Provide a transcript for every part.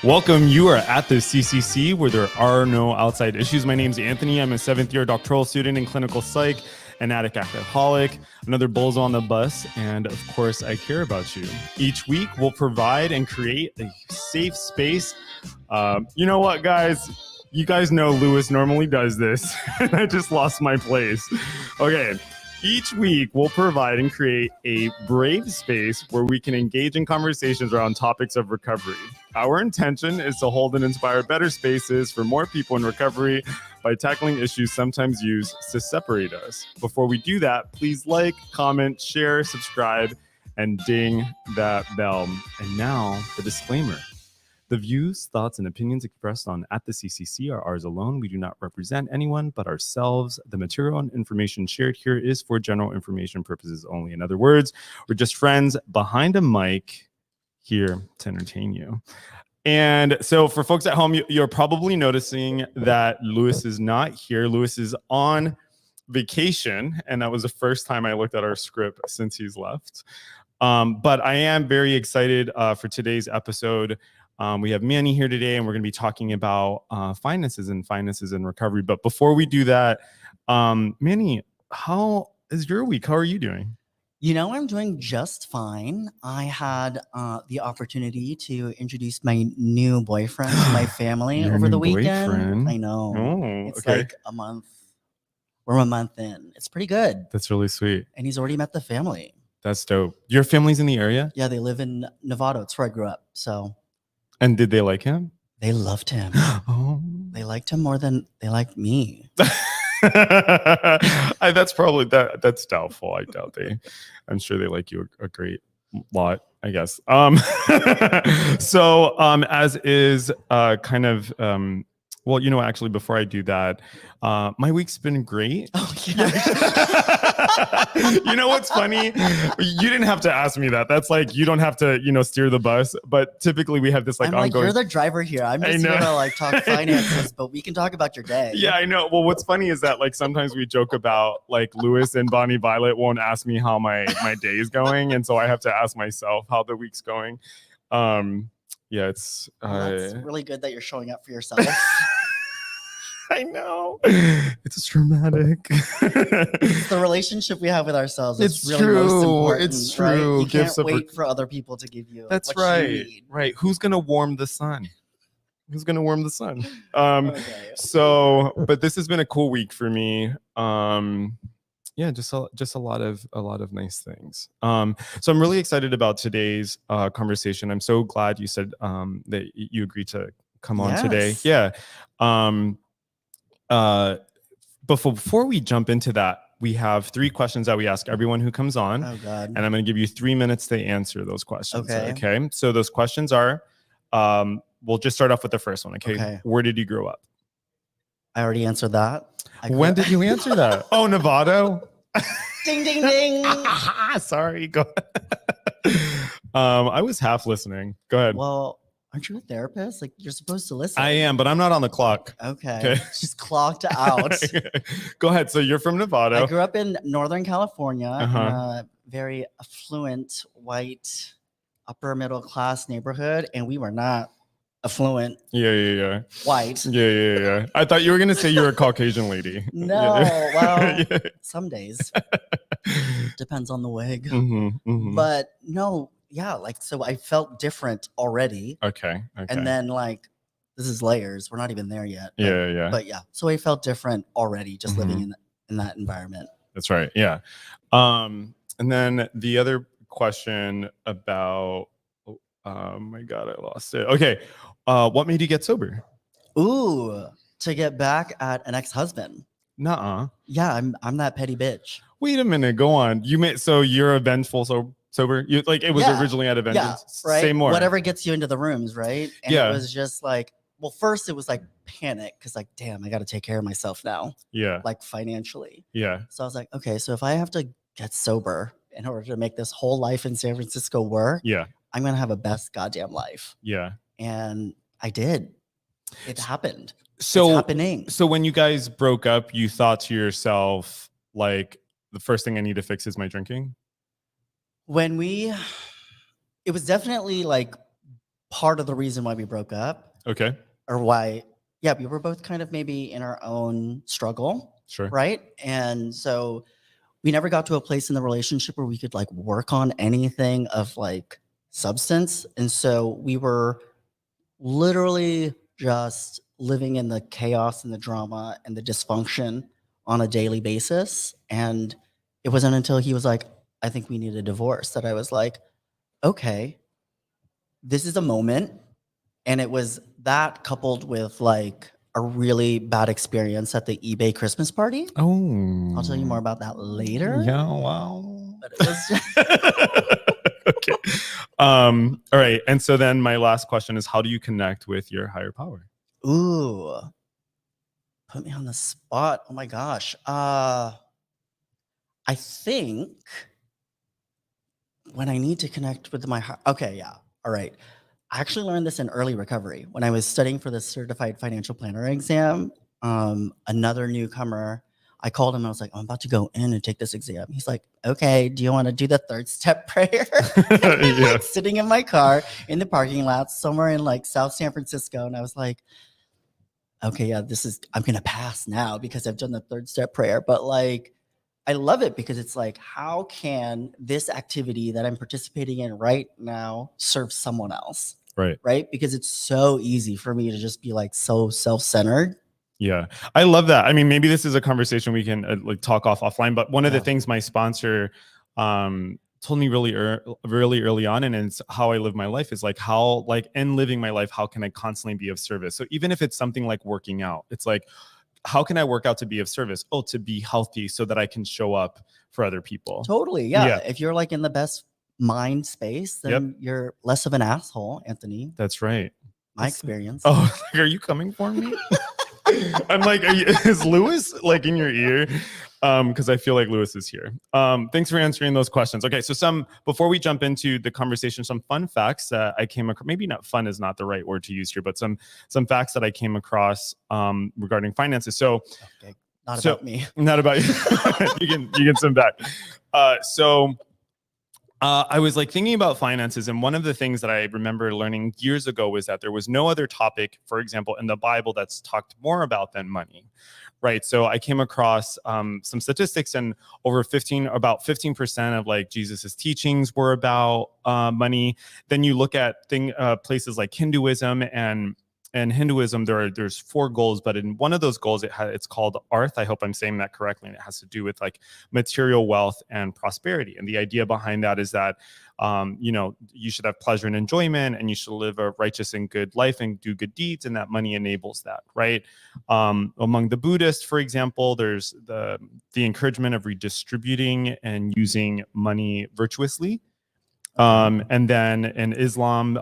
Welcome. You are at the CCC where there are no outside issues. My name's Anthony. I'm a 7th-year doctoral student in clinical psych, an addict alcoholic, another bozo on the bus, and of course, I care about you. Each week, we'll provide and create a safe space. You know what, guys? You guys know Lewis normally does this, and I just lost my place. Okay. Each week, we'll provide and create a brave space where we can engage in conversations around topics of recovery. Our intention is to hold and inspire better spaces for more people in recovery by tackling issues sometimes used to separate us. Before we do that, please like, comment, share, subscribe, and ding that bell. And now, the disclaimer. The views, thoughts, and opinions expressed on At the CCC are ours alone. We do not represent anyone but ourselves. The material and information shared here is for general information purposes only. In other words, we're just friends behind a mic here to entertain you. And so for folks at home, you're probably noticing that Lewis is not here. Lewis is on vacation, and that was the first time I looked at our script since he's left. But I am very excited for today's episode. We have Manny here today, and we're going to be talking about finances and recovery. But before we do that, Manny, how is your week? How are you doing? You know, I'm doing just fine. I had the opportunity to introduce my new boyfriend to my family over the weekend. Boyfriend? I know. Oh, it's okay. like a month. We're a month in. It's pretty good. That's really sweet. And he's already met the family. That's dope. Your family's in the area? Yeah, they live in Nevada. It's where I grew up. So. And did they like him? They loved him. Oh. They liked him more than they liked me. That's probably that's doubtful. I doubt I'm sure they like you a great lot, I guess. So as is kind of well, you know, actually, before I do that, my week's been great. Oh, yeah. You know what's funny? You didn't have to ask me that. That's like, you don't have to, steer the bus. But typically we have this like ongoing. You're the driver here. I'm just here to like talk finances, but we can talk about your day. Yeah, I know. Well, what's funny is that like sometimes we joke about like Lewis and Bonnie Violet won't ask me how my day is going. And so I have to ask myself how the week's going. Yeah, it's that's really good that you're showing up for yourself. I know. It's dramatic. It's the relationship we have with ourselves. It's really true. Most important, it's true. Right? You can't wait for other people to give you. That's what right. You need. Right. Who's gonna warm the sun? Who's gonna warm the sun? Okay. So, but this has been a cool week for me. Yeah, just a lot of nice things. So I'm really excited about today's conversation. I'm so glad you said that you agreed to come on today. Yeah. Before we jump into that, we have 3 questions that we ask everyone who comes on. Oh God. And I'm going to give you 3 minutes to answer those questions. Okay. So those questions are, we'll just start off with the first one. Okay. Where did you grow up? I already answered that. When did you answer that? Oh, Nevada. Ding, ding, ding. Sorry. Go ahead. I was half listening. Go ahead. Well, aren't you a therapist? Like, you're supposed to listen. I am, but I'm not on the clock. Okay. She's clocked out. Go ahead. So you're from Nevada. I grew up in Northern California in a very affluent, white, upper middle class neighborhood, and we were not affluent. Yeah. White. Yeah. I thought you were gonna say you're a Caucasian lady. No, well, some days. Depends on the wig. But no. Yeah, like, so I felt different already. Okay. And then, like, this is layers. We're not even there yet. But, yeah. But yeah, so I felt different already just living in that environment. That's right. Yeah. And then the other question about, oh my God, I lost it. Okay. What made you get sober? Ooh, to get back at an ex-husband. Nuh-uh. Yeah, I'm that petty bitch. Wait a minute. Go on. So you're a vengeful sober? You like, it was originally out of vengeance. Yeah, right. Say more. Whatever gets you into the rooms, right? And it was just like, well, first it was like panic because like, damn, I got to take care of myself now. Yeah. Like financially. Yeah. So I was like, okay, so if I have to get sober in order to make this whole life in San Francisco work, I'm gonna have a best goddamn life. Yeah. And I did. It happened. So it's happening. So when you guys broke up, you thought to yourself, like, the first thing I need to fix is my drinking? It was definitely like part of the reason why we broke up. Okay. Or why, yeah, we were both kind of maybe in our own struggle. Sure. Right. And so we never got to a place in the relationship where we could like work on anything of like substance. And so we were literally just living in the chaos and the drama and the dysfunction on a daily basis. And it wasn't until he was like, I think we need a divorce, that I was like, okay, this is a moment. And it was that coupled with like a really bad experience at the eBay Christmas party. Oh. I'll tell you more about that later. Yeah, wow. But it was just okay. All right. And so then my last question is, how do you connect with your higher power? ooh, put me on the spot. Oh my gosh. I think when I need to connect with okay, yeah. All right. I actually learned this in early recovery when I was studying for the certified financial planner exam. Another newcomer, I called him. I was like, I'm about to go in and take this exam. He's like, okay, do you want to do the third step prayer? I'm like sitting in my car in the parking lot somewhere in like South San Francisco. And I was like, okay, yeah, I'm going to pass now because I've done the third step prayer. But like, I love it because it's like, how can this activity that I'm participating in right now serve someone else? Right. Right. Because it's so easy for me to just be like so self-centered. Yeah, I love that. I mean, maybe this is a conversation we can like talk offline, but one of the things my sponsor told me really early on, and it's how I live my life, is like how, like in living my life, how can I constantly be of service? So even if it's something like working out, it's like, how can I work out to be of service? Oh, to be healthy so that I can show up for other people. Totally. Yeah. If you're like in the best mind space, then you're less of an asshole, Anthony. That's right. My experience. Oh, are you coming for me? I'm like, is Lewis like in your ear? Because I feel like Lewis is here. Thanks for answering those questions. Okay, so before we jump into the conversation, some fun facts that I came across. Maybe not fun is not the right word to use here, but some facts that I came across regarding finances. So, okay, about me. Not about you. you can send back. I was like thinking about finances, and one of the things that I remember learning years ago was that there was no other topic, for example, in the Bible that's talked more about than money, right? So I came across some statistics, and about 15% of like Jesus's teachings were about money. Then you look at places like Hinduism, and Hinduism, there's 4 goals, but in one of those goals, it's called Arth. I hope I'm saying that correctly. And it has to do with like material wealth and prosperity. And the idea behind that is that, you should have pleasure and enjoyment, and you should live a righteous and good life and do good deeds, and that money enables that, right? Among the Buddhists, for example, there's the encouragement of redistributing and using money virtuously. And then in Islam,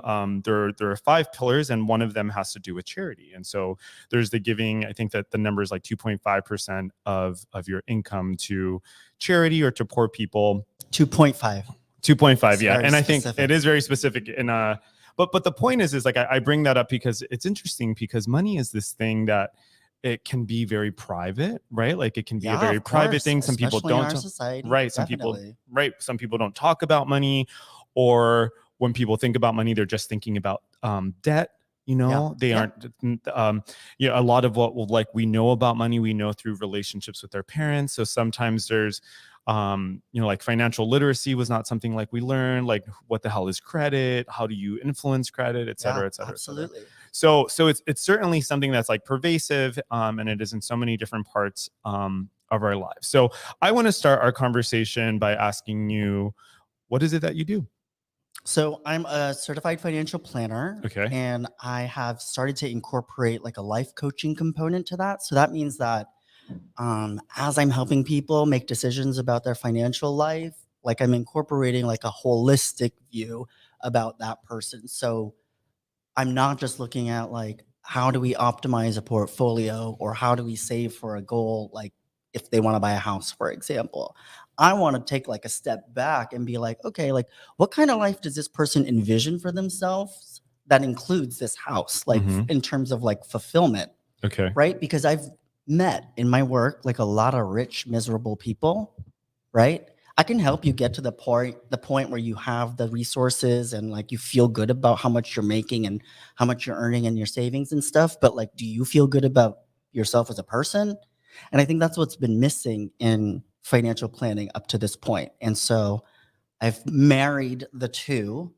there are 5 pillars, and one of them has to do with charity. And so there's the giving. I think that the number is like 2.5% of your income to charity or to poor people. 2.5. Yeah. And I think it is very specific. But the point is like, I bring that up because it's interesting, because money is this thing that it can be very private, right? Like it can be a very private thing. Some people don't, right? Some people don't talk about money, or when people think about money, they're just thinking about debt. They aren't. A lot of what we know about money, we know through relationships with our parents. So sometimes there's, like financial literacy was not something like we learned, like what the hell is credit? How do you influence credit, et cetera, et cetera. Absolutely. Et cetera. So it's certainly something that's like pervasive, and it is in so many different parts of our lives. So I want to start our conversation by asking you, what is it that you do? So I'm a certified financial planner. Okay. And I have started to incorporate like a life coaching component to that. So that means that as I'm helping people make decisions about their financial life, like I'm incorporating like a holistic view about that person. So I'm not just looking at like, how do we optimize a portfolio, or how do we save for a goal, like if they want to buy a house, for example. I want to take like a step back and be like, okay, like what kind of life does this person envision for themselves that includes this house, like in terms of like fulfillment? Okay. Right? Because I've met in my work like a lot of rich, miserable people, right? I can help you get to the point where you have the resources and like you feel good about how much you're making and how much you're earning and your savings and stuff. But like, do you feel good about yourself as a person? And I think that's what's been missing in financial planning up to this point. And so I've married the two.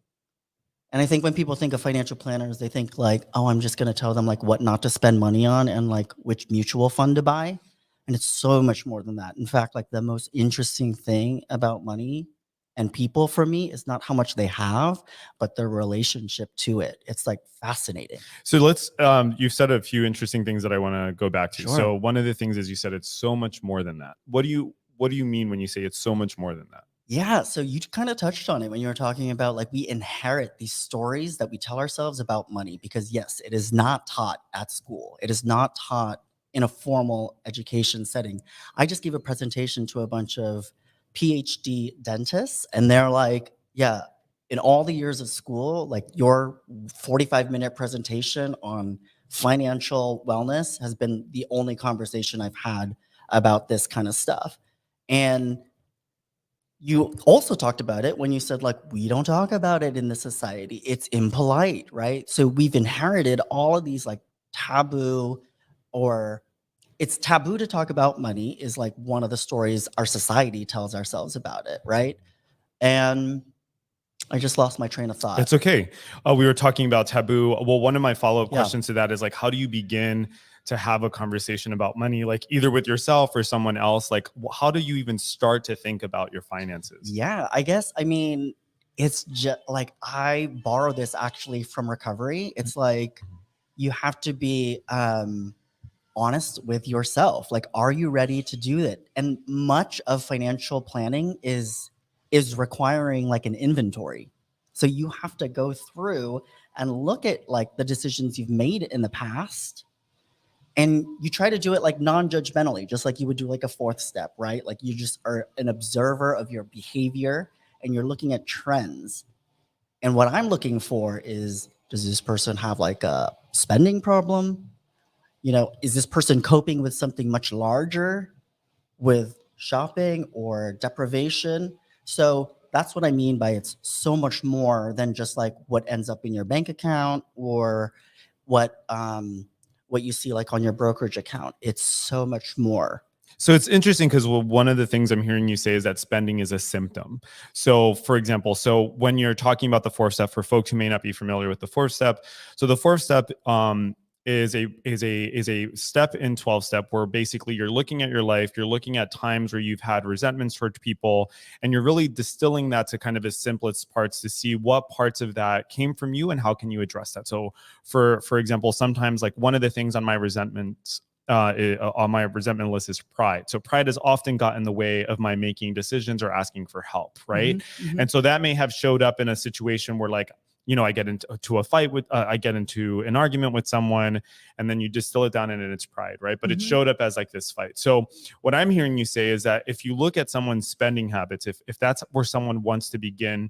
And I think when people think of financial planners, they think like, oh, I'm just going to tell them like what not to spend money on and like which mutual fund to buy. And it's so much more than that. In fact, like the most interesting thing about money and people for me is not how much they have, but their relationship to it. It's like fascinating. So let's, you've said a few interesting things that I want to go back to. Sure. So one of the things is you said it's so much more than that. What do you mean when you say it's so much more than that? Yeah, so you kind of touched on it when you were talking about like we inherit these stories that we tell ourselves about money because yes, it is not taught at school. It is not taught in a formal education setting. I just gave a presentation to a bunch of PhD dentists and they're like, yeah, in all the years of school, like your 45-minute presentation on financial wellness has been the only conversation I've had about this kind of stuff. And you also talked about it when you said like we don't talk about it in the society. It's impolite, right? So we've inherited all of these like taboo, or it's taboo to talk about money is like one of the stories our society tells ourselves about it, right? And I just lost my train of thought. It's okay. We were talking about taboo. Well, one of my follow-up Yeah. questions to that is like, how do you begin to have a conversation about money, like either with yourself or someone else? Like, how do you even start to think about your finances? Yeah, I guess, I mean, it's just like I borrow this actually from recovery. It's like you have to be honest with yourself. Like, are you ready to do it? And much of financial planning is requiring like an inventory. So you have to go through and look at like the decisions you've made in the past, and you try to do it like non-judgmentally, just like you would do like a fourth step, right? Like you just are an observer of your behavior and you're looking at trends. And what I'm looking for is, does this person have like a spending problem? You know, is this person coping with something much larger, with shopping or deprivation? So that's what I mean by it's so much more than just like what ends up in your bank account or what you see like on your brokerage account. It's so much more. So it's interesting because one of the things I'm hearing you say is that spending is a symptom. So for example, so when you're talking about the fourth step, for folks who may not be familiar with the fourth step, so the fourth step is a step in 12 step where basically you're looking at your life, you're looking at times where you've had resentments towards people, and you're really distilling that to kind of its simplest parts to see what parts of that came from you and how can you address that. So for example, sometimes like one of the things on my resentments on my resentment list is pride. So pride has often got in the way of my making decisions or asking for help, right? Mm-hmm. And so that may have showed up in a situation where like, you know, I get into a fight with, I get into an argument with someone, and then you distill it down and it's pride, right? But it showed up as like this fight. So what I'm hearing you say is that if you look at someone's spending habits, if that's where someone wants to begin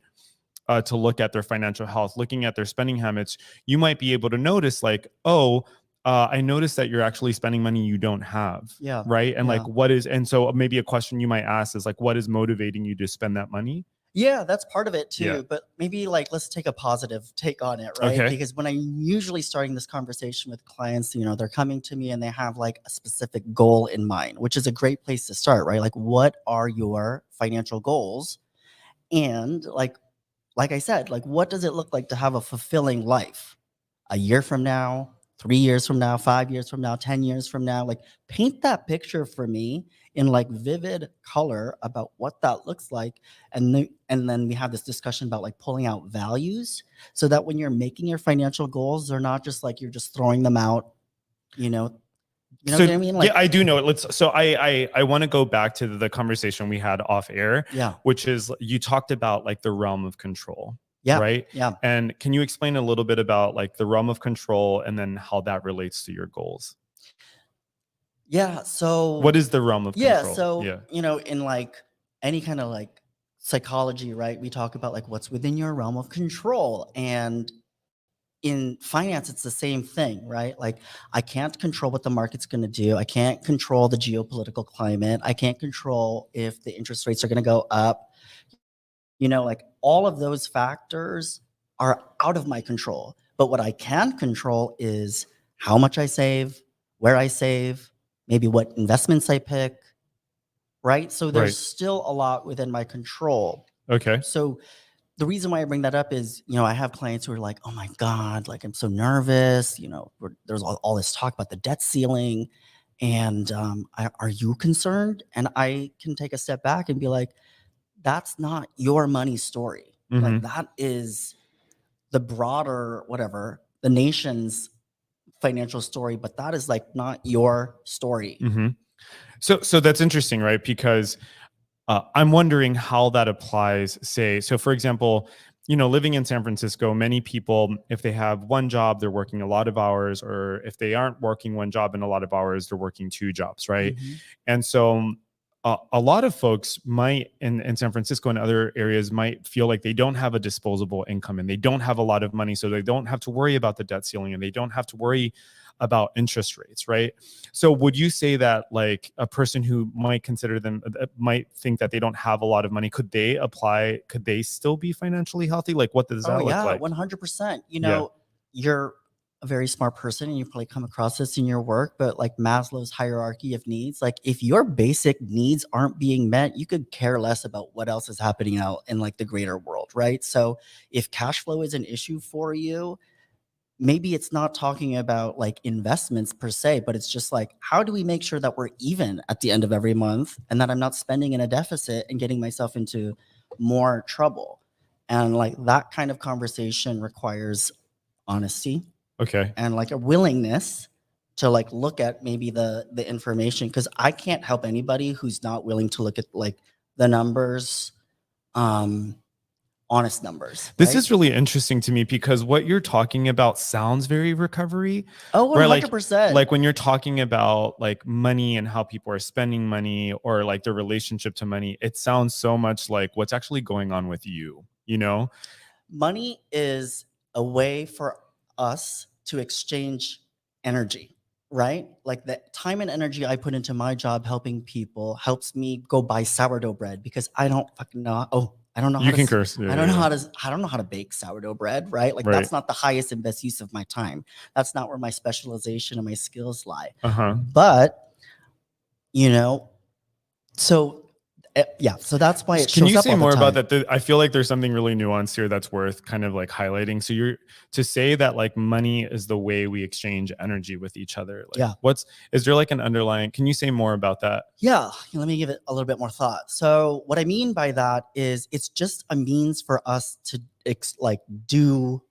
to look at their financial health, looking at their spending habits, you might be able to notice like, oh, I noticed that you're actually spending money you don't have. Yeah. Right. And Yeah. like, what is, and so maybe a question you might ask is like, what is motivating you to spend that money? Yeah, that's part of it too. Yeah. But maybe like let's take a positive take on it, right? Okay. Because when I'm usually starting this conversation with clients, you know, they're coming to me and they have like a specific goal in mind, which is a great place to start, right? Like, what are your financial goals? And like I said, like what does it look like to have a fulfilling life a year from now, 3 years from now, 5 years from now, 10 years from now? Like paint that picture for me in like vivid color about what that looks like. And then we have this discussion about like pulling out values so that when you're making your financial goals, they're not just like you're just throwing them out, you know. You know So, what I mean? Like, yeah, I do know it. So I want to go back to the conversation we had off air, yeah. which is you talked about like the realm of control. Yeah. Right. Yeah. And can you explain a little bit about like the realm of control and then how that relates to your goals? Yeah. So What is the realm of yeah. control? So, Yeah. you know, in like any kind of like psychology, right? We talk about like what's within your realm of control. And in finance, it's the same thing, right? Like, I can't control what the market's going to do. I can't control the geopolitical climate. I can't control if the interest rates are going to go up. Like, all of those factors are out of my control. But what I can control is how much I save, where I save, maybe what investments I pick, right? So there's Right. still a lot within my control. Okay. So the reason why I bring that up is, I have clients who are like, oh my God, like, I'm so nervous. There's all this talk about the debt ceiling. And are you concerned? And I can take a step back and be like, that's not your money story. Like, Mm-hmm. that is the broader, whatever, the nation's financial story, but that is like not your story. Mm-hmm. So that's interesting, right? Because I'm wondering how that applies, say, so for example, living in San Francisco, many people, if they have one job, they're working a lot of hours, or if they aren't working one job and a lot of hours, they're working two jobs, right? Mm-hmm. And so a lot of folks might in San Francisco and other areas might feel like they don't have a disposable income and they don't have a lot of money, so they don't have to worry about the debt ceiling and they don't have to worry about interest rates, right? So would you say that, like, a person who might might think that they don't have a lot of money, could they still be financially healthy? Like, what does Oh that look yeah, like? 100%. Yeah. You're a very smart person and you probably come across this in your work, but like Maslow's hierarchy of needs, like, if your basic needs aren't being met, you could care less about what else is happening out in like the greater world, right? So if cash flow is an issue for you, maybe it's not talking about like investments per se, but it's just like, how do we make sure that we're even at the end of every month and that I'm not spending in a deficit and getting myself into more trouble? And like, that kind of conversation requires honesty Okay. and like a willingness to like look at maybe the information, because I can't help anybody who's not willing to look at like the numbers, honest numbers, This right? is really interesting to me because what you're talking about sounds very recovery, Oh, right? Like 100%. when you're talking about like money and how people are spending money, or like their relationship to money, it sounds so much like what's actually going on with you, you know? Money is a way for us to exchange energy, right? Like, the time and energy I put into my job helping people helps me go buy sourdough bread because I don't fucking know. Oh, I don't know how You to. can curse. Yeah, I yeah, don't know yeah. I don't know how to bake sourdough bread, right? Like, Right. that's not the highest and best use of my time. That's not where my specialization and my skills lie. Uh-huh. But you know, so yeah, so that's why it Can shows you up say all the more about time. that? I feel like there's something really nuanced here that's worth kind of like highlighting. So you're to say that like money is the way we exchange energy with each other. Like, Yeah. is there like an underlying, can you say more about that? Yeah, let me give it a little bit more thought. So, what I mean by that is it's just a means for us to like do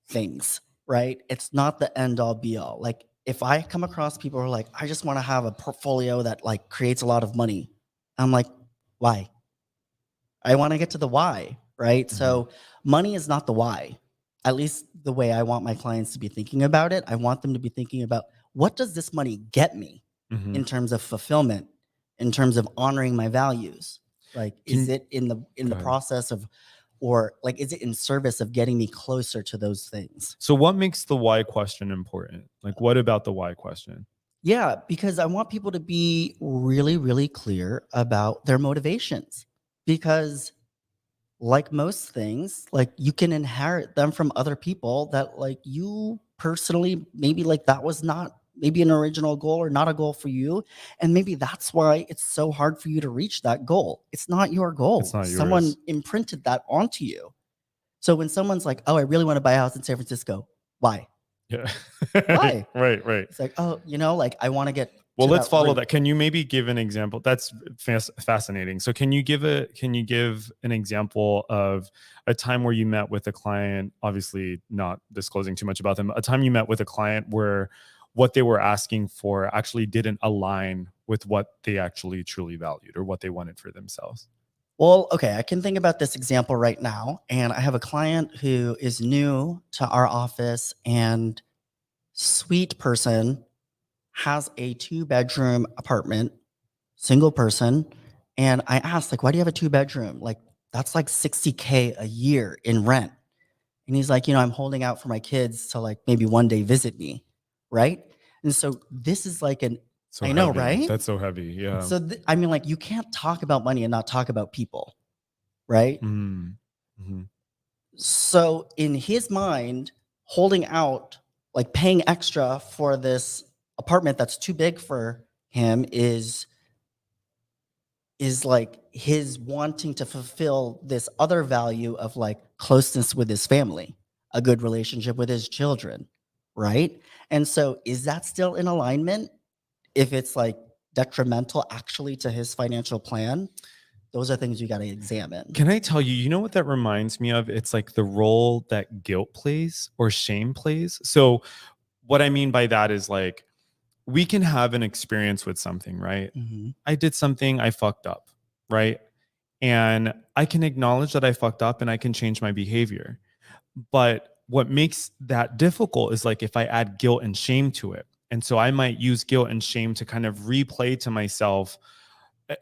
things, right? It's not the end all be all. Like, if I come across people who are like, I just want to have a portfolio that like creates a lot of money, I'm like, why? I want to get to the why, right? Mhm. So, money is not the why. At least the way I want my clients to be thinking about it, I want them to be thinking about, what does this money get me Mhm. in terms of fulfillment, in terms of honoring my values? Like, is Can it in Go the ahead. process of, or like, is it in service of getting me closer to those things? So what makes the why question important? Like, what about the why question? Yeah, because I want people to be really, really clear about their motivations. Because like most things, like, you can inherit them from other people that like you personally, maybe like that was not maybe an original goal or not a goal for you. And maybe that's why it's so hard for you to reach that goal. It's not your It's goal. not Someone yours. imprinted that onto you. So when someone's like, oh, I really want to buy a house in San Francisco, why? Yeah. Why? Right, right. It's like, oh, like, I want to get Well, to let's that follow root. that. Can you maybe give an example? That's fascinating. So can you give an example of a time where you met with a client, obviously not disclosing too much about them, a time you met with a client where what they were asking for actually didn't align with what they actually truly valued or what they wanted for themselves? Well, okay, I can think about this example right now. And I have a client who is new to our office, and sweet person, has a 2-bedroom apartment, single person. And I asked, like, why do you have a 2-bedroom? Like, that's like $60K a year in rent. And he's like, I'm holding out for my kids to like maybe one day visit me. Right. And so this is like So I know, heavy. right? That's so heavy. Yeah. So, I mean, like, you can't talk about money and not talk about people. Right. Mm. Hmm. So, in his mind, holding out, like paying extra for this apartment that's too big for him is like his wanting to fulfill this other value of like closeness with his family, a good relationship with his children, right? And so is that still in alignment if it's like detrimental actually to his financial plan? Those are things you got to examine. Can I tell you, you know what that reminds me of? It's like the role that guilt plays or shame plays. So, what I mean by that is like, we can have an experience with something, right? Hmm. I did something, I fucked up, right? And I can acknowledge that I fucked up and I can change my behavior. But what makes that difficult is like if I add guilt and shame to it. And so I might use guilt and shame to kind of replay to myself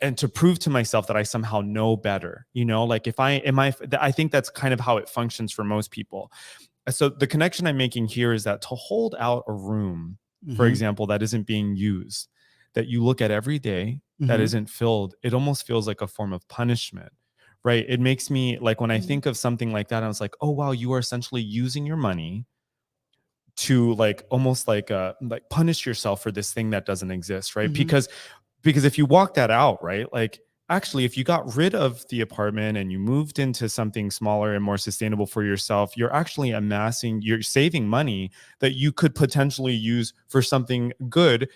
and to prove to myself that I somehow know better. Like if I think that's kind of how it functions for most people. So the connection I'm making here is that to hold out a room, for Hmm. example, that isn't being used, that you look at every day, that Hmm. isn't filled, it almost feels like a form of punishment, right? It makes me like when I think of something like that, I was like, oh wow, you are essentially using your money to like almost like punish yourself for this thing that doesn't exist, right? Hmm. Because if you walk that out, right? Like actually if you got rid of the apartment and you moved into something smaller and more sustainable for yourself, you're saving money that you could potentially use for something good,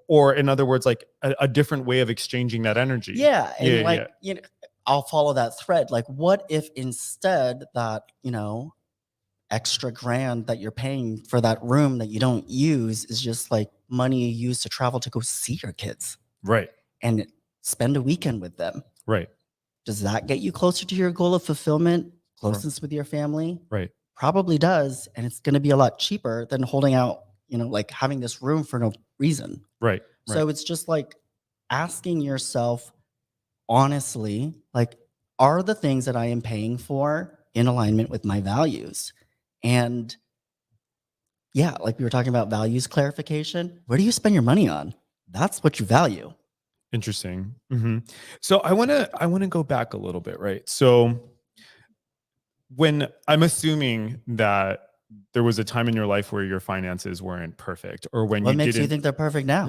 or in other words, like a different way of exchanging that energy. Yeah. Yeah, And yeah. like, I'll follow that thread. Like, what if instead that, extra grand that you're paying for that room that you don't use is just like money you use to travel to go see your kids Right, and spend a weekend with them? right, Does that get you closer to your goal of fulfillment, r- closeness with your family? right, Probably does. And it's going to be a lot cheaper than holding out, like having this room for no reason. right, right. So it's just like asking yourself honestly, like, are the things that I am paying for in alignment with my values? And yeah, like we were talking about values clarification, where do you spend your money on? That's what you value. Interesting. So I want to go back a little bit, right? So when I'm assuming that there was a time in your life where your finances weren't perfect, or when What you makes you didn't. think they're perfect now?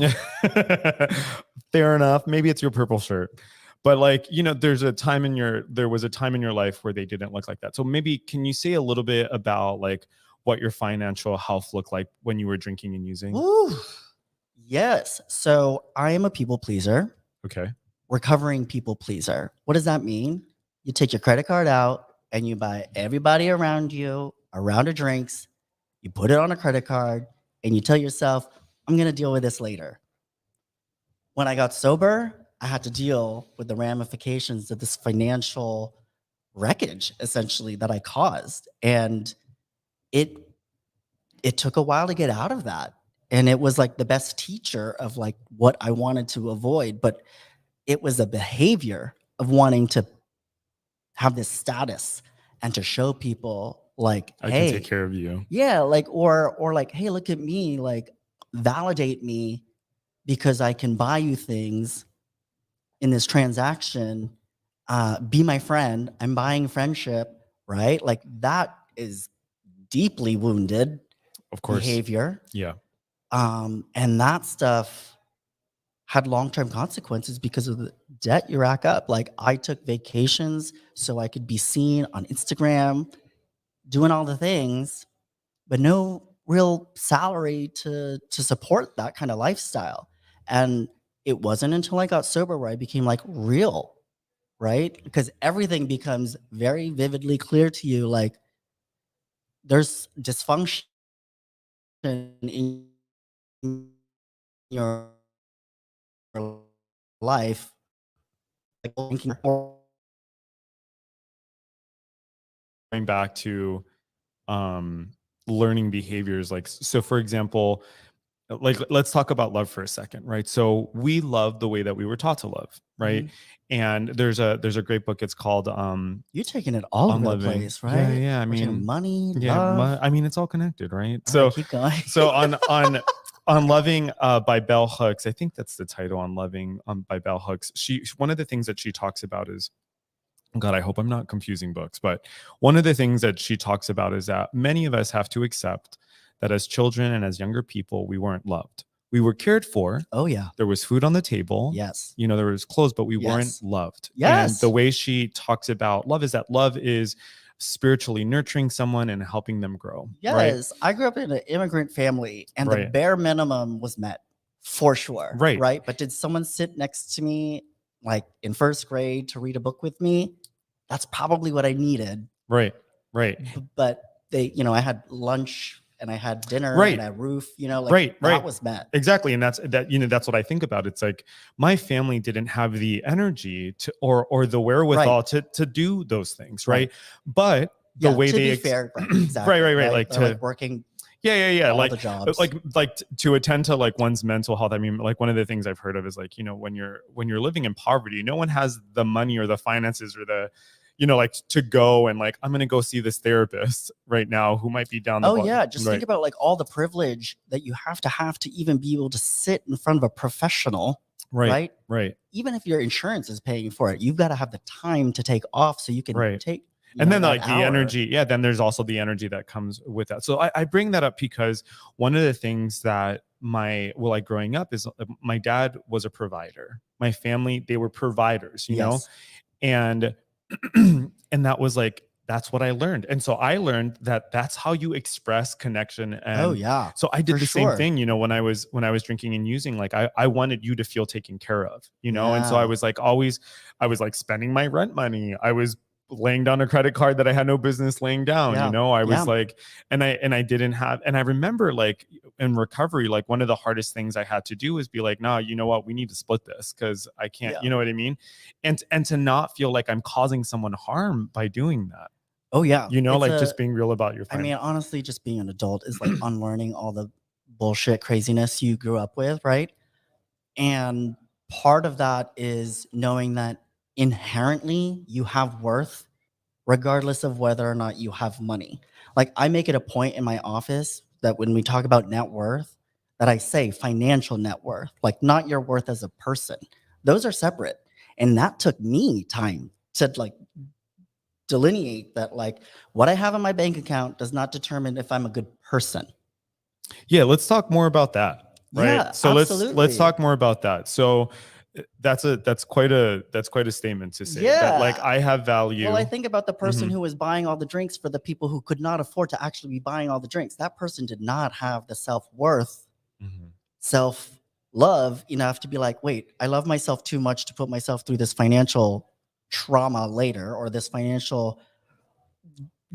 Fair enough. Maybe it's your purple shirt. But like, there was a time in your life where they didn't look like that. So maybe can you say a little bit about like what your financial health looked like when you were drinking and using? Woo. Yes. So I am a people pleaser, Okay. recovering people pleaser. What does that mean? You take your credit card out and you buy everybody around you a round of drinks. You put it on a credit card and you tell yourself, I'm going to deal with this later. When I got sober, I had to deal with the ramifications of this financial wreckage essentially that I caused. And it it took a while to get out of that. And it was like the best teacher of like what I wanted to avoid, but it was a behavior of wanting to have this status and to show people like, I can take hey, care of you. yeah, like or like, hey, look at me, like validate me because I can buy you things in this transaction. Be my friend. I'm buying friendship, right? Like that is deeply wounded Of course. behavior. Yeah. And that stuff had long-term consequences because of the debt you rack up. Like I took vacations so I could be seen on Instagram doing all the things, but no real salary to support that kind of lifestyle. And it wasn't until I got sober where I became like real, right? Because everything becomes very vividly clear to you. Like there's dysfunction in your life, like thinking, Going back to um learning behaviors, like, so for example, like, let's talk about love for a second, right? So we love the way that we were taught to love, right? Mhm. And there's a great book. It's called You're taking it all On over the Loving. place, Yeah, right? yeah. I We're taking mean, money, yeah, love. I mean, it's all connected, right? All right, So keep going. so on Loving by Bell Hooks, I think that's the title, On Loving by Bell Hooks. One of the things that she talks about is, God, I hope I'm not confusing books, but one of the things that she talks about is that many of us have to accept that as children and as younger people, we weren't loved. We were cared for. Oh yeah. There was food on the table. Yes. You know, there was clothes, but we weren't Yes. loved. And the Yes. way she talks about love is that love is spiritually nurturing someone and helping them grow. Right. Yes. I grew up in an immigrant family and the Right. bare minimum was met for sure. Right. Right. But did someone sit next to me like in first grade to read a book with me? That's probably what I needed. Right. Right. But they, I had lunch and I had dinner Right. and a roof, like Right. that Right. was met. Exactly. And that's what I think about. It's like my family didn't have the energy to or the wherewithal to do those things. Right. But the way to they be fair, right, exactly, right. Like they're to working yeah. all Like the jobs. like to attend to like one's mental health. I mean, like one of the things I've heard of is like, when you're living in poverty, no one has the money or the finances or the like to go and like, I'm going to go see this therapist right now who might be down the block. Yeah. Just think about like all the privilege that you have to even be able to sit in front of a professional. Right. Even if your insurance is paying for it, you've got to have the time to take off so you can take. And then like that the hour. energy. Yeah. Then there's also the energy that comes with that. So I bring that up because one of the things that growing up is my dad was a provider. My family, they were providers, you know, and and that was like, that's what I learned. And so I learned that that's how you express connection. And so I did the same thing, when I was drinking and using, like I wanted you to feel taken care of, and so I was like I was like spending my rent money. I was laying down a credit card that I had no business laying down, I was like, and I didn't have, and I remember like in recovery, like one of the hardest things I had to do is be like, no, you know what, we need to split this because I can't, you know what I mean? And to not feel like I'm causing someone harm by doing that. Oh yeah. Just being real about your finances. I mean, honestly, just being an adult is like unlearning all the bullshit craziness you grew up with, right? And part of that is knowing that inherently you have worth regardless of whether or not you have money. Like I make it a point in my office that when we talk about net worth, that I say financial net worth, like not your worth as a person. Those are separate. And that took me time to like delineate that, like what I have in my bank account does not determine if I'm a good person. Yeah, let's talk more about that. Right. Yeah, so absolutely. let's talk more about that. So that's quite a statement to say that like I have value. Well, I think about the person who was buying all the drinks for the people who could not afford to actually be buying all the drinks. That person did not have the self-worth, self-love enough to be like, wait, I love myself too much to put myself through this financial trauma later or this financial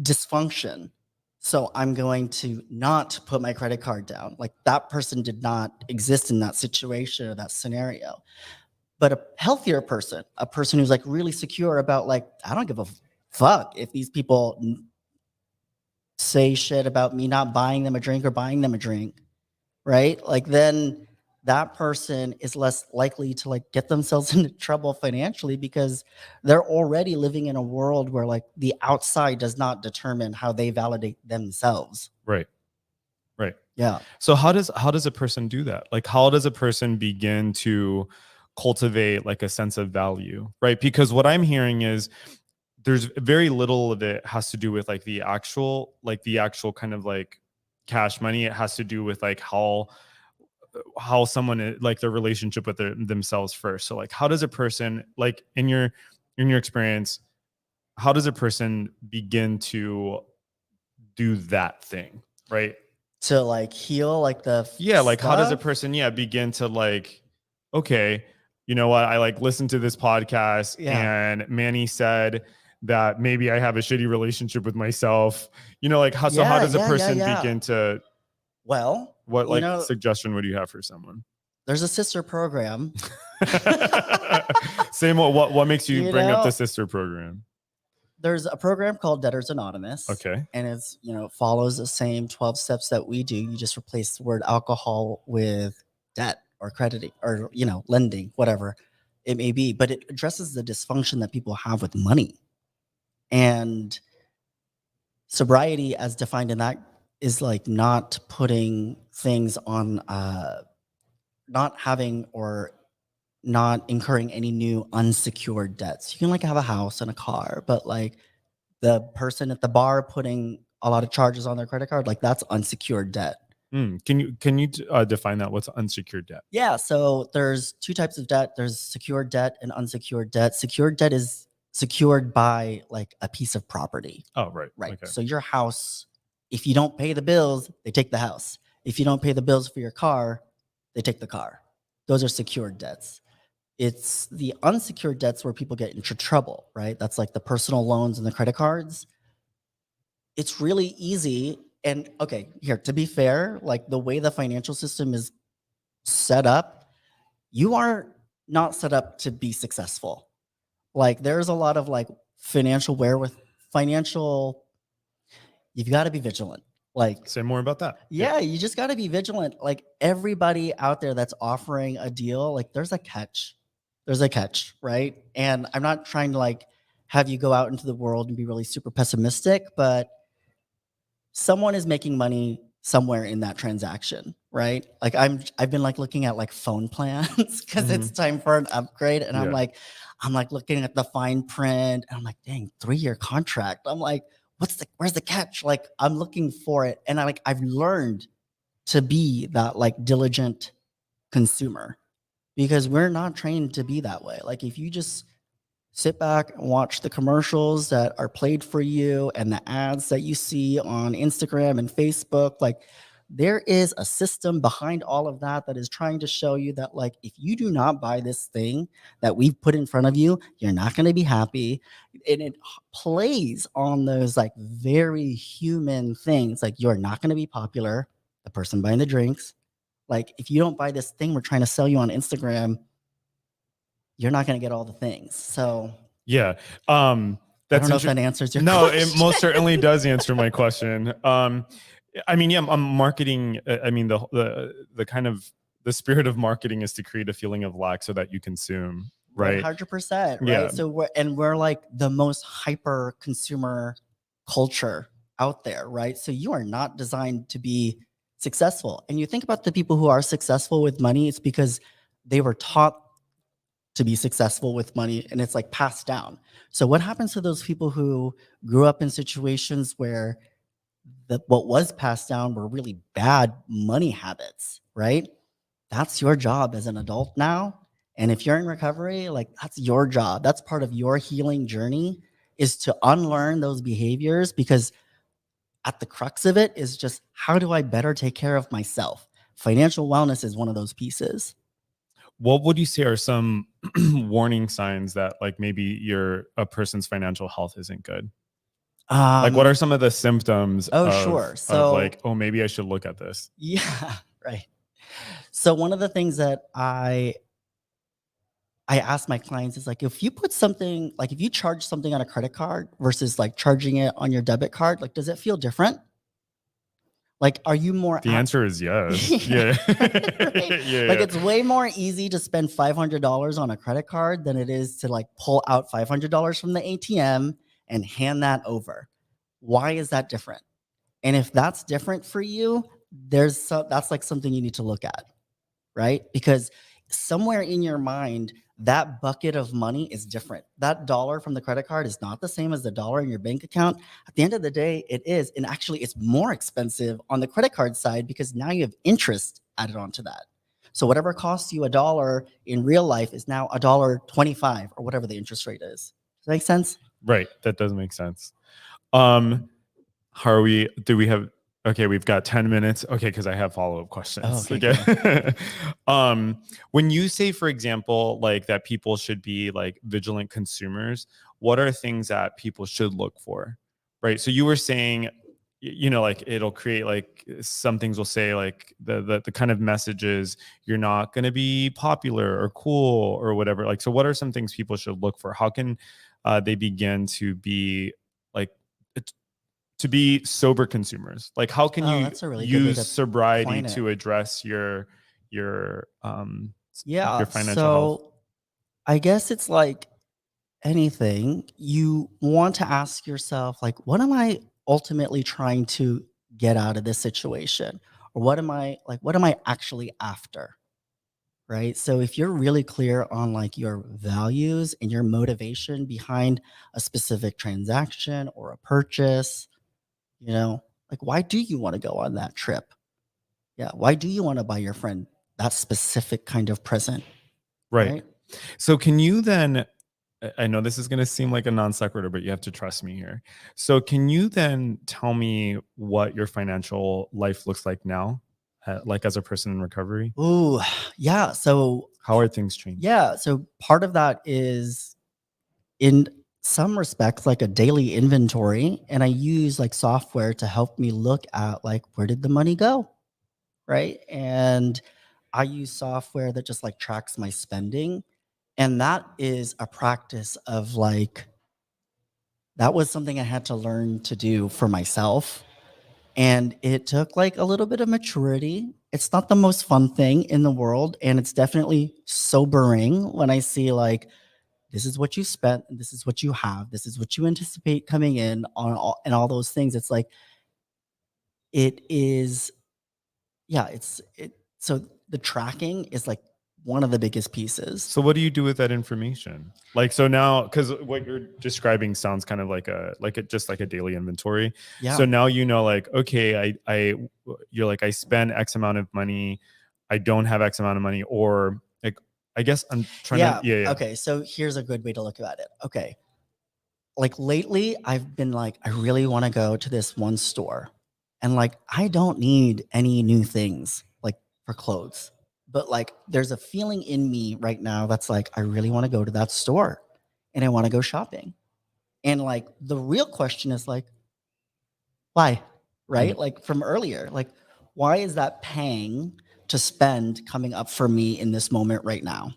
dysfunction. So I'm going to not put my credit card down. Like that person did not exist in that situation or that scenario. But a healthier person, a person who's like really secure about like, I don't give a fuck if these people say shit about me not buying them a drink or buying them a drink, right? Like then that person is less likely to like get themselves into trouble financially because they're already living in a world where like the outside does not determine how they validate themselves. Right. Yeah. So how does a person do that? Like how does a person begin to cultivate like a sense of value, right? Because what I'm hearing is there's very little of it has to do with like the actual kind of like cash money. It has to do with like how someone like their relationship with themselves first. So like how does a person, like in your experience, how does a person begin to do that thing, right? To like heal like the like how does a person begin to like, okay, you know what, I like listened to this podcast and Manny said that maybe I have a shitty relationship with myself, like how so how does a person begin to, well, what like suggestion would you have for someone? There's a sister program. Same. What makes you bring up the sister program? there's a program called Debtors Anonymous. Okay. And it's, follows the same 12 steps that we do. You just replace the word alcohol with debt or crediting or, lending, whatever it may be. But it addresses the dysfunction that people have with money. And sobriety, as defined in that, is like not putting things on, not having or not incurring any new unsecured debts. You can like have a house and a car, but like the person at the bar putting a lot of charges on their credit card, like that's unsecured debt. Can you define that? What's unsecured debt? Yeah, so there's two types of debt. There's secured debt and unsecured debt. Secured debt is secured by like a piece of property. Oh, right. Right. Okay. So your house, if you don't pay the bills, they take the house. If you don't pay the bills for your car, they take the car. Those are secured debts. It's the unsecured debts where people get into trouble, right? That's like the personal loans and the credit cards. It's really easy. And okay, here, to be fair, like the way the financial system is set up, you are not set up to be successful. Like there's a lot of like financial, you've got to be vigilant. Like, say more about that. Yeah, you just got to be vigilant. Like everybody out there that's offering a deal, like there's a catch. There's a catch, right? And I'm not trying to like have you go out into the world and be really super pessimistic, but someone is making money somewhere in that transaction, right? Like I've been like looking at like phone plans because it's time for an upgrade, and I'm like looking at the fine print, and I'm like, dang, 3-year contract. I'm like, where's the catch? Like I'm looking for it, and I've learned to be that like diligent consumer because we're not trained to be that way. Like if you just sit back and watch the commercials that are played for you and the ads that you see on Instagram and Facebook, like there is a system behind all of that that is trying to show you that like if you do not buy this thing that we've put in front of you, you're not going to be happy. And it plays on those like very human things, like you're not going to be popular, the person buying the drinks. Like if you don't buy this thing we're trying to sell you on Instagram, you're not going to get all the things. So yeah, that's I don't know if that answers your no, question. it most certainly does answer my question. I mean, yeah, I'm marketing. I mean, the kind of the spirit of marketing is to create a feeling of lack so that you consume, right? 100%, right? Yeah. So we're like the most hyper consumer culture out there, right? So you are not designed to be successful. And you think about the people who are successful with money, it's because they were taught to be successful with money, and it's like passed down. So what happens to those people who grew up in situations where what was passed down were really bad money habits, right? That's your job as an adult now. And if you're in recovery, like that's your job. That's part of your healing journey, is to unlearn those behaviors, because at the crux of it is just, how do I better take care of myself? Financial wellness is one of those pieces. What would you say are some warning signs that like maybe a person's financial health isn't good? Like what are some of the symptoms Sure. of like, oh, maybe I should look at this? Yeah, right. So one of the things that I ask my clients is like, if you put something, like if you charge something on a credit card versus like charging it on your debit card, like does it feel different? Like, are you more The answer is yes. Yeah. right? Yeah. Like it's way more easy to spend $500 on a credit card than it is to like pull out $500 from the ATM and hand that over. Why is that different? And if that's different for you, that's like something you need to look at, right? Because somewhere in your mind, that bucket of money is different. That dollar from the credit card is not the same as the dollar in your bank account. At the end of the day, it is. And actually, it's more expensive on the credit card side because now you have interest added onto that. So whatever costs you $1 in real life is now $1.25 or whatever the interest rate is. Does that make sense? Right. That does make sense. Okay, we've got 10 minutes. Okay, because I have follow-up questions. Oh, okay. When you say, for example, like that people should be like vigilant consumers, what are things that people should look for? Right. So you were saying, like it'll create like some things will say like the kind of messages, you're not going to be popular or cool or whatever. Like, so what are some things people should look for? How can they begin to be like to be sober consumers? Like, how can you That's a really good way use to sobriety point it. to address your Yeah. financial health? So I guess it's like anything. You want to ask yourself, like, what am I ultimately trying to get out of this situation? Or what am I actually after? Right. So if you're really clear on like your values and your motivation behind a specific transaction or a purchase, like why do you want to go on that trip? Yeah. Why do you want to buy your friend that specific kind of present? Right. Right. So can you then I know this is going to seem like a non sequitur, but you have to trust me here. So can you then tell me what your financial life looks like now, like as a person in recovery? Ooh, yeah. So How are things changed? yeah. So part of that is in some respects like a daily inventory. And I use like software to help me look at like where did the money go? Right. And I use software that just like tracks my spending. And that is a practice of like, that was something I had to learn to do for myself. And it took like a little bit of maturity. It's not the most fun thing in the world. And it's definitely sobering when I see like, this is what you spent, and this is what you have, this is what you anticipate coming in on all, and all those things. It's like, it is, yeah, so the tracking is like one of the biggest pieces. So what do you do with that information? Like, so now, because what you're describing sounds kind of like just like a daily inventory. Yeah. So now you know, like, okay, you're like, I spend X amount of money, I don't have X amount of money, or like, I guess I'm trying to, Yeah. yeah. Okay. So here's a good way to look at it. Okay. Like lately, I've been like, I really want to go to this one store. And like, I don't need any new things like for clothes. But like, there's a feeling in me right now that's like, I really want to go to that store and I want to go shopping. And like, the real question is like, why? Mm. Right? Like from earlier, like, why is that pang to spend coming up for me in this moment right now?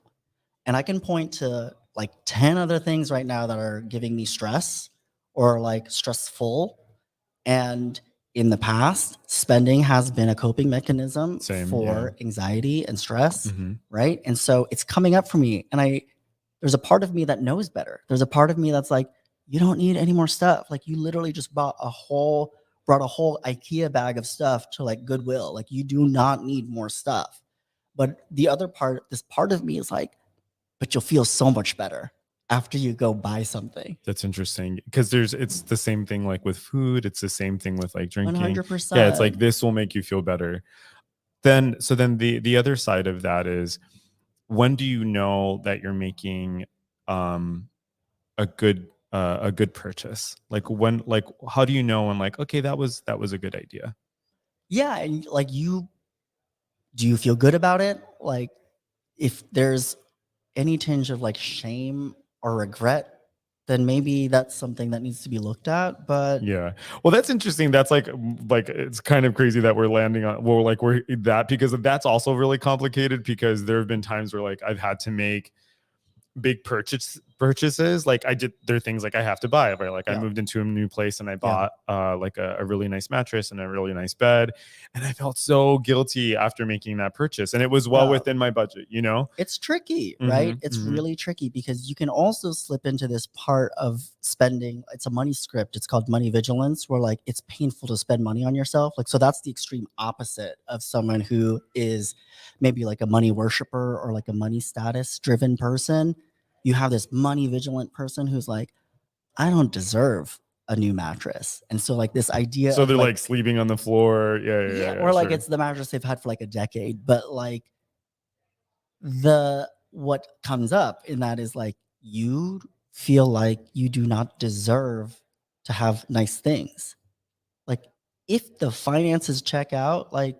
And I can point to like 10 other things right now that are giving me stress or like stressful. And in the past, spending has been a coping mechanism Same, yeah. for anxiety and stress, Mhm. right? And so it's coming up for me. And there's a part of me that knows better. There's a part of me that's like, you don't need any more stuff. Like you literally just brought a whole IKEA bag of stuff to like Goodwill. Like you do not need more stuff. But the other part, this part of me is like, but you'll feel so much better after you go buy something. That's interesting because it's the same thing like with food. It's the same thing with like drinking. Yeah, it's like 100%. this will make you feel better. Then the other side of that is, when do you know that you're making um a good purchase? Like, when, like, how do you know when, like, okay, that was a good idea? Yeah, and like do you feel good about it? Like if there's any tinge of like shame or regret, then maybe that's something that needs to be looked at. But Yeah. Well, that's interesting. That's like it's kind of crazy that we're landing on, well, like we're that, because that's also really complicated, because there have been times where like I've had to make big purchases. Like, there are things like I have to buy, right? Like, I yeah, moved into a new place and I yeah, bought like a really nice mattress and a really nice bed, and I felt so guilty after making that purchase, and it was well yeah. within my budget, you know. It's tricky, right? Hmm, It's hmm. really tricky because you can also slip into this part of spending. It's a money script. It's called money vigilance, where like it's painful to spend money on yourself. Like, so that's the extreme opposite of someone who is maybe like a money worshiper or like a money status driven person. You have this money vigilant person who's like, I don't deserve a new mattress. And so, like, this idea So of they're like, like sleeping on the floor. Yeah, yeah, yeah, yeah, yeah, or like sure. it's the mattress they've had for like a decade, but like, the what comes up in that is like you feel like you do not deserve to have nice things. Like if the finances check out, like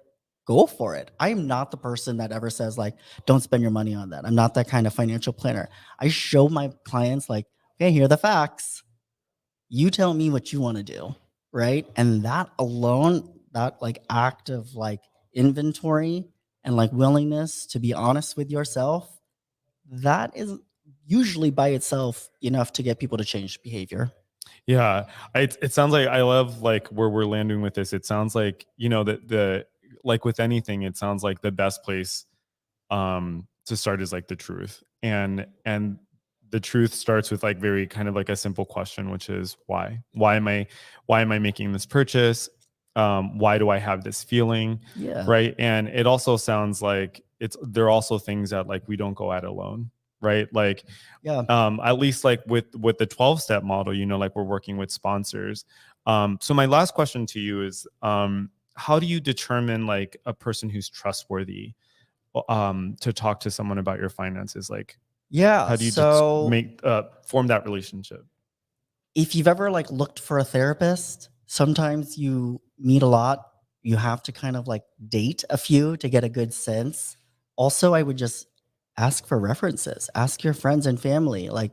go for it. I am not the person that ever says like don't spend your money on that. I'm not that kind of financial planner. I show my clients like, okay, here are the facts. You tell me what you want to do, right? And that alone, that like act of like inventory and like willingness to be honest with yourself, that is usually by itself enough to get people to change behavior. Yeah, it sounds like I love like where we're landing with this. It sounds like, you know, that the like with anything, it sounds like the best place to start is like the truth. And the truth starts with like very kind of like a simple question, which is why? Why am I making this purchase? Why do I have this feeling? Yeah. Right. And it also sounds like there are also things that like we don't go at alone, right? Like Yeah. at least like with the 12-step model, you know, like we're working with sponsors. So my last question to you is how do you determine like a person who's trustworthy to talk to someone about your finances? Like Yeah. how do you just So make form that relationship? if you've ever like looked for a therapist, sometimes you meet a lot. You have to kind of like date a few to get a good sense. Also, I would just ask for references, ask your friends and family. Like,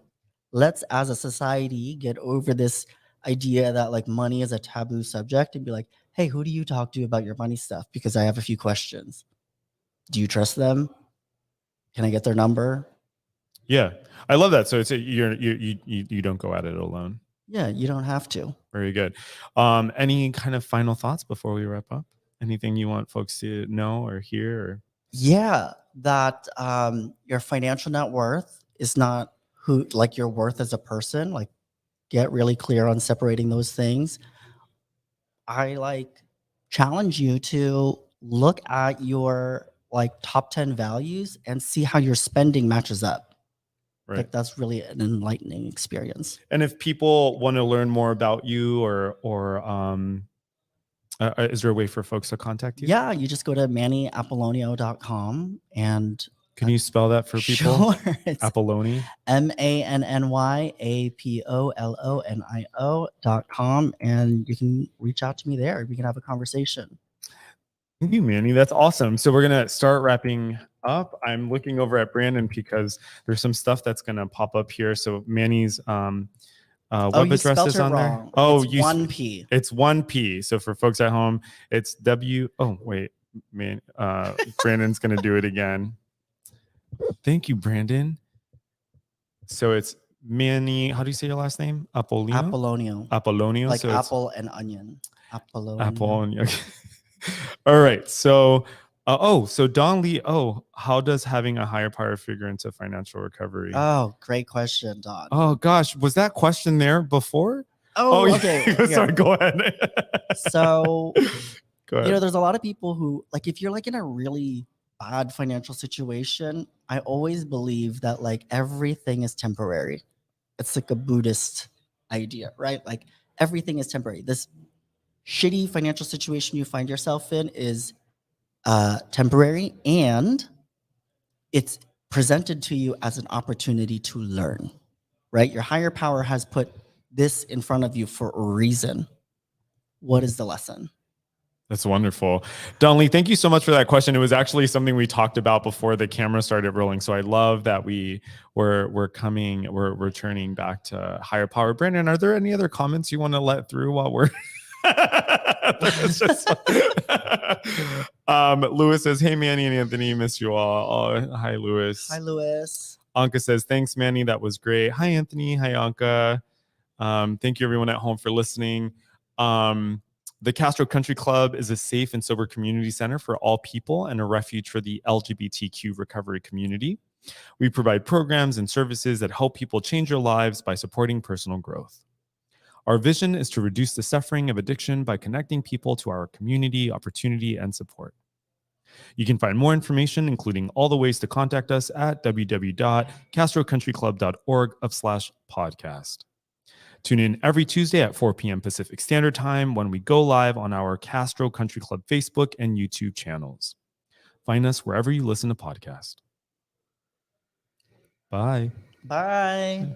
let's as a society get over this idea that like money is a taboo subject and be like, hey, who do you talk to about your money stuff? Because I have a few questions. Do you trust them? Can I get their number? Yeah, I love that. So it's you don't go at it alone. Yeah, you don't have to. Very good. Any kind of final thoughts before we wrap up? Anything you want folks to know or hear? Or Yeah, that your financial net worth is not who like your worth as a person. Like, get really clear on separating those things. I like challenge you to look at your like top 10 values and see how your spending matches up. right. Like, that's really an enlightening experience. And if people want to learn more about you or is there a way for folks to contact you? Yeah, you just go to mannyapollonio.com and Can you spell that for people? sure, it's Apolloni. MANNYAPOLLONIO.com. And you can reach out to me there. We can have a conversation. Thank you, Manny. That's awesome. So we're gonna start wrapping up. I'm looking over at Brandon because there's some stuff that's gonna pop up here. So Manny's web You address spelled is it on there. wrong. Oh, It's one P. It's 1P. So for folks at home, it's W. Oh, wait, man. Brandon's gonna do it again. Thank you, Brandon. So it's Manny. How do you say your last name? Apollonio. Apollonio. Like So apple and onion. Apollonio. Apollonio. Okay. All right. So, so Don Lee. Oh, how does having a higher power figure into financial recovery? Oh, great question, Don. Oh gosh, was that question there before? Oh, okay. Sorry. Go ahead. So, Go ahead. there's a lot of people who, like, if you're like in a really bad financial situation, I always believe that like everything is temporary. It's like a Buddhist idea, right? Like, everything is temporary. This shitty financial situation you find yourself in is temporary, and it's presented to you as an opportunity to learn, right? Your higher power has put this in front of you for a reason. What is the lesson? That's wonderful. Don Lee, thank you so much for that question. It was actually something we talked about before the camera started rolling. So I love that we're returning back to higher power. Brandon, are there any other comments you want to let through while we're Lewis says, hey Manny and Anthony, miss you all. Oh, hi Lewis. Hi, Lewis. Anka says, thanks Manny, that was great. Hi Anthony. Hi Anka. Thank you everyone at home for listening. The Castro Country Club is a safe and sober community center for all people and a refuge for the LGBTQ recovery community. We provide programs and services that help people change their lives by supporting personal growth. Our vision is to reduce the suffering of addiction by connecting people to our community, opportunity, and support. You can find more information, including all the ways to contact us at www.castrocountryclub.org/podcast. Tune in every Tuesday at 4 p.m. Pacific Standard Time when we go live on our Castro Country Club Facebook and YouTube channels. Find us wherever you listen to podcasts. Bye. Bye.